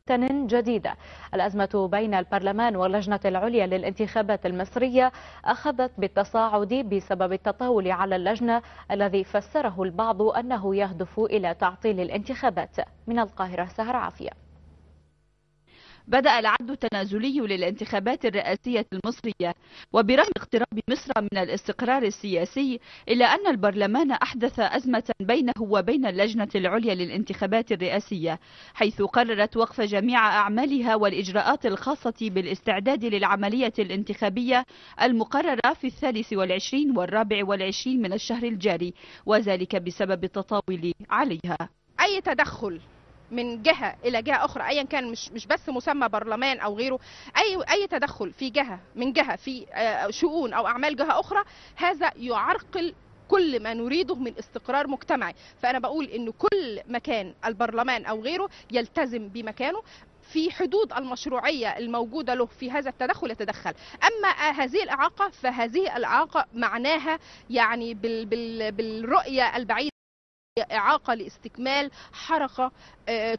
جديدة. الأزمة بين البرلمان واللجنة العليا للانتخابات المصرية أخذت بالتصاعد بسبب التطاول على اللجنة الذي فسره البعض أنه يهدف إلى تعطيل الانتخابات. من القاهرة سهر عافية. بدأ العد التنازلي للانتخابات الرئاسية المصرية، وبرغم اقتراب مصر من الاستقرار السياسي إلا أن البرلمان أحدث أزمة بينه وبين اللجنة العليا للانتخابات الرئاسية، حيث قررت وقف جميع أعمالها والإجراءات الخاصة بالاستعداد للعملية الانتخابية المقررة في 23 و24 من الشهر الجاري، وذلك بسبب التطاول عليها. أي تدخل من جهة إلى جهة أخرى أيا كان، مش بس مسمى برلمان أو غيره، أي تدخل في جهة من جهة في شؤون أو أعمال جهة أخرى، هذا يعرقل كل ما نريده من استقرار مجتمعي. فأنا بقول إن كل مكان البرلمان أو غيره يلتزم بمكانه في حدود المشروعية الموجودة له في هذا التدخل يتدخل. أما هذه الإعاقة فهذه الإعاقة معناها يعني بالرؤية البعيدة إعاقة لاستكمال حركة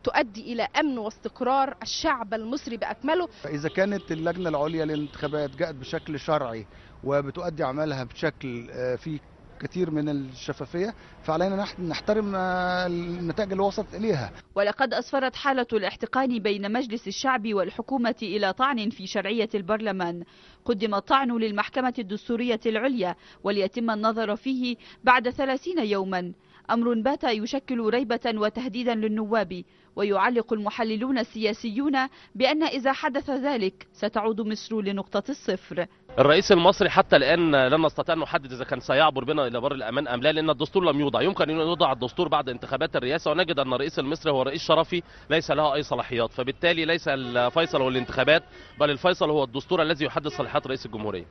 تؤدي إلى أمن واستقرار الشعب المصري بأكمله. إذا كانت اللجنة العليا للانتخابات جاءت بشكل شرعي وبتؤدي عملها بشكل فيه كثير من الشفافية، فعلينا نحن نحترم النتائج اللي وصلت إليها. ولقد أسفرت حالة الاحتقان بين مجلس الشعب والحكومة إلى طعن في شرعية البرلمان. قدم الطعن للمحكمة الدستورية العليا وليتم النظر فيه بعد 30 يوما، أمر بات يشكل ريبة وتهديدا للنواب. ويعلق المحللون السياسيون بأن إذا حدث ذلك ستعود مصر لنقطة الصفر. الرئيس المصري حتى الآن لن نستطيع أن نحدد إذا كان سيعبر بنا إلى بر الأمان أم لا، لأن الدستور لم يوضع. يمكن أن يوضع الدستور بعد انتخابات الرئاسة، ونجد أن الرئيس المصري هو رئيس شرفي ليس له أي صلاحيات، فبالتالي ليس الفيصل هو الانتخابات، بل الفيصل هو الدستور الذي يحدد صلاحيات رئيس الجمهورية.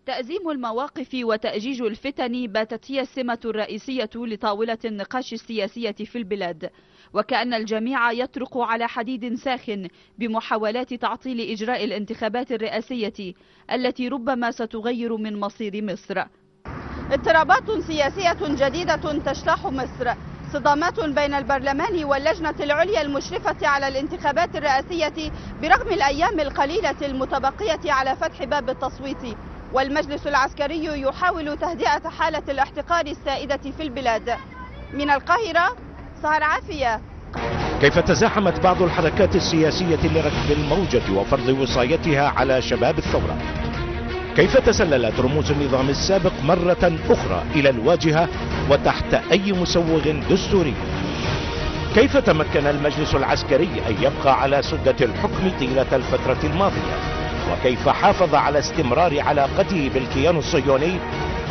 تأزيم المواقف وتأجيج الفتن باتت هي السمة الرئيسية لطاولة النقاش السياسية في البلاد، وكأن الجميع يطرق على حديد ساخن بمحاولات تعطيل إجراء الانتخابات الرئاسية التي ربما ستغير من مصير مصر. اضطرابات سياسية جديدة تجتاح مصر، صدامات بين البرلمان واللجنة العليا المشرفة على الانتخابات الرئاسية برغم الأيام القليلة المتبقية على فتح باب التصويت، والمجلس العسكري يحاول تهدئة حالة الاحتقان السائدة في البلاد. من القاهرة سهر عافية. كيف تزاحمت بعض الحركات السياسية لركب الموجة وفرض وصايتها على شباب الثورة؟ كيف تسللت رموز النظام السابق مرة أخرى إلى الواجهة وتحت أي مسوغ دستوري؟ كيف تمكن المجلس العسكري أن يبقى على سدة الحكم طيلة الفترة الماضية؟ وكيف حافظ على استمرار علاقته بالكيان الصهيوني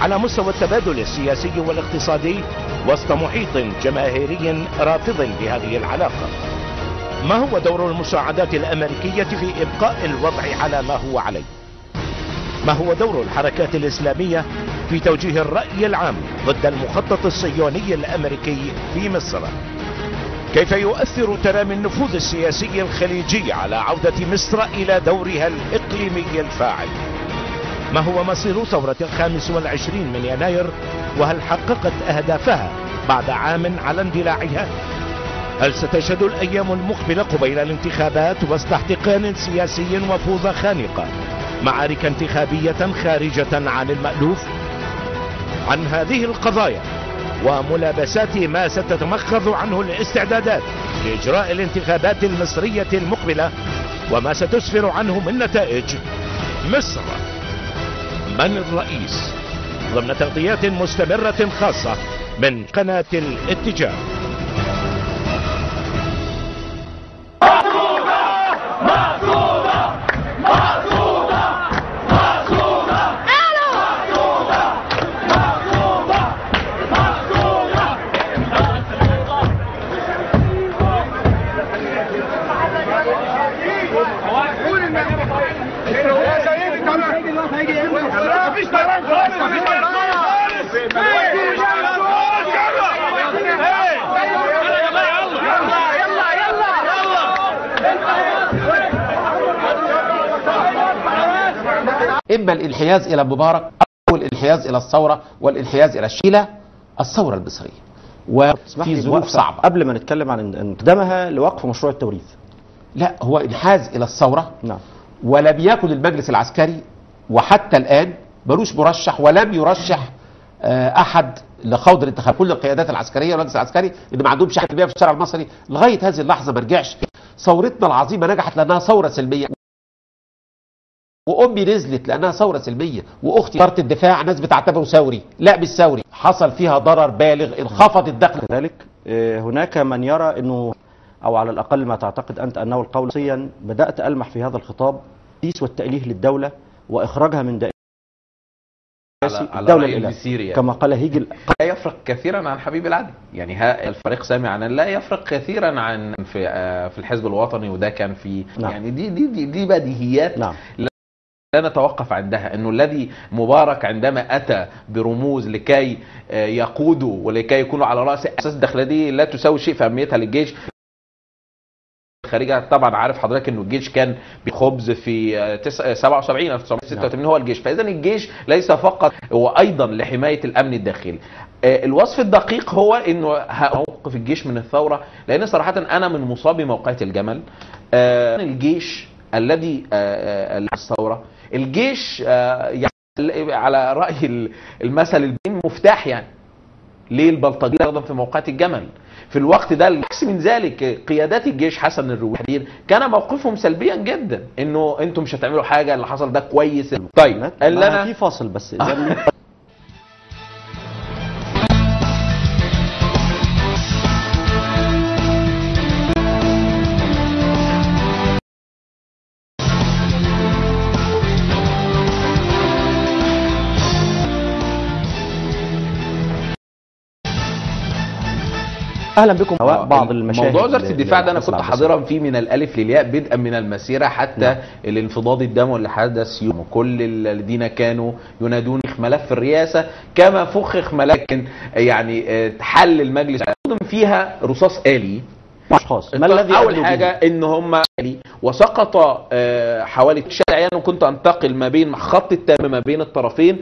على مستوى التبادل السياسي والاقتصادي وسط محيط جماهيري رافض لهذه العلاقة؟ ما هو دور المساعدات الأمريكية في إبقاء الوضع على ما هو عليه؟ ما هو دور الحركات الإسلامية في توجيه الرأي العام ضد المخطط الصهيوني الأمريكي في مصر؟ كيف يؤثر ترامي النفوذ السياسي الخليجي على عودة مصر إلى دورها الإقليمي الفاعل؟ ما هو مصير ثورة 25 من يناير، وهل حققت أهدافها بعد عام على اندلاعها؟ هل ستشهد الأيام المقبلة قبيل الانتخابات وسط احتقان سياسي وفوضى خانقة معارك انتخابية خارجة عن المألوف؟ عن هذه القضايا وملابسات ما ستتمخض عنه الاستعدادات لإجراء الانتخابات المصرية المقبلة وما ستسفر عنه من نتائج، مصر من الرئيس، ضمن تغطيات مستمرة خاصة من قناة الاتجاه. إما الانحياز إلى مبارك أو الانحياز إلى الثورة والانحياز إلى الشيلة الثورة المصرية، وفي ظروف صعبة. قبل ما نتكلم عن انقدامها لوقف مشروع التوريث، لا، هو انحاز الى الثوره. نعم. ولم يكن المجلس العسكري وحتى الان ملوش مرشح، ولم يرشح احد لخوض الانتخابات. كل القيادات العسكريه والمجلس العسكري اللي ما عندهمش حكميه في الشارع المصري لغايه هذه اللحظه ما رجعش. ثورتنا العظيمه نجحت لانها ثوره سلميه، وامي نزلت لانها ثوره سلميه، واختي وزاره الدفاع ناس بتعتبره ثوري، لا مش ثوري، حصل فيها ضرر بالغ، انخفض الدخل. كذلك هناك من يرى انه، او على الاقل ما تعتقد انت انه القول شخصيا بدات المح في هذا الخطاب التأسيس والتأليه للدوله واخراجها من دائره الدوله الإلهية كما قال هيجل. لا يفرق كثيرا عن حبيب العدل، يعني الفريق سامي عنان لا يفرق كثيرا عن في الحزب الوطني، وده كان في نعم. يعني دي بديهيات. نعم. لا نتوقف عندها. انه الذي مبارك عندما اتى برموز لكي يقودوا ولكي يكونوا على راس اساس الداخليه دي لا تساوي شيء في اهميتها للجيش. خارجها طبعا عارف حضرتك انه الجيش كان بخبز في 77 1986 هو الجيش. فاذا الجيش ليس فقط، هو ايضا لحمايه الامن الداخلي. الوصف الدقيق هو انه موقف الجيش من الثوره، لان صراحه انا من مصابي موقعة الجمل. الجيش الذي الثوره، الجيش يعني على راي المثل البين مفتاح يعني ليه البلطجيه ايضا في موقعة الجمل. في الوقت ده العكس من ذلك، قيادات الجيش حسن الرويحي كان موقفهم سلبيا جدا، انه انتم مش هتعملوا حاجه، اللي حصل ده كويس. طيب اللي انا في فاصل بس اهلا بكم. بعض المشاهد موضوع وزاره الدفاع ده انا كنت حاضرا فيه من الالف للياء، بدءا من المسيره حتى نعم. الانفضاض الدموي اللي حدث يوم. كل الذين كانوا ينادون ملف الرئاسه كما فخخ ملك يعني تحل المجلس فيها رصاص آلي اشخاص. ما الذي اول حاجه ان هم وسقط حوالي شارعين، وكنت انتقل ما بين خط التام ما بين الطرفين